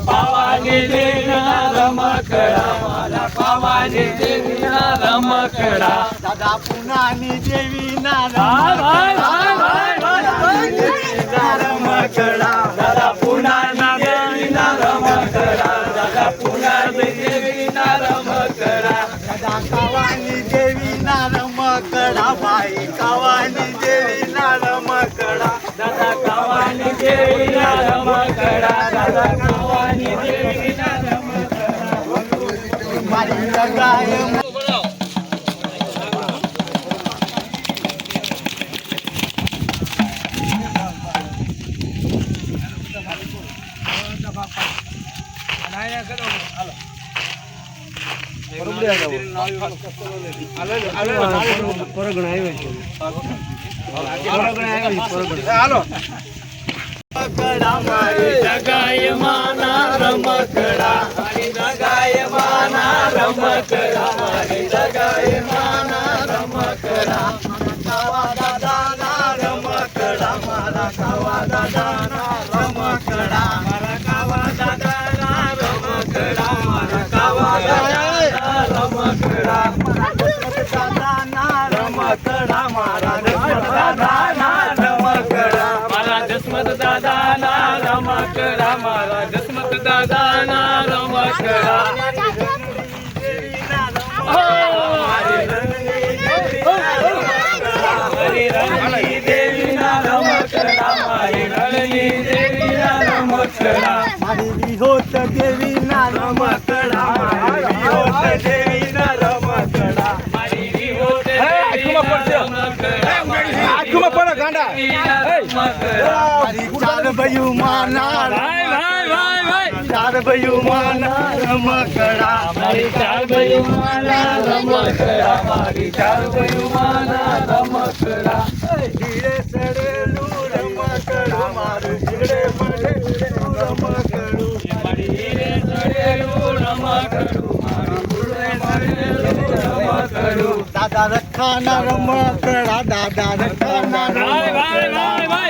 पावानी देवीना रमकडा मला पावानी देवीना रमकडा दादा पुनानी देवीना रमकडा दादा पुनानी देवीना रमकडा दादा पुनानी देवीना रमकडा दादा कावानी देवीना रमकडा बाई कावानी देवीना रमकडा दादा कावानी देवीना रमकडा दादा कावानी देवीना रमकडा मारी लगाय रमकडा मारी जगाय माना रमकडा मारी जगाय माना रमकडा मारी जगाय माना रमकडा कावा दादा ना रमकडा मारा कावा दादा ना रमकडा मारा कावा दादा ना रमकडा मारा कावा दादा रमकडा दादा ना रमकडा मारा दादा ना रमकडा मारा जसमत दादा ना रमकडा मारा जसमत दादा ना रमकडा हरी रंगी देवीना रमकडा मारी रंगी देवीना रमकडा मारी विहोत देवीना रमकडा मारी विहोत देवीना रमकडा मारी विहोत देवीना रमकडा मारी चार बयू माना भाई भाई भाई भाई चार बयू माना रमकडा मारी चार बयू माना रमकडा मारी चार बयू माना रमकडा हिरे सडेलू रमकडा मारू हिरे पडेलू रमकडू मारी हिरे चढेलू रमकडू मारी हिरे चढेलू रमकडू दादा रखाना रमकडा दादा रखाना भाई भाई भाई भाई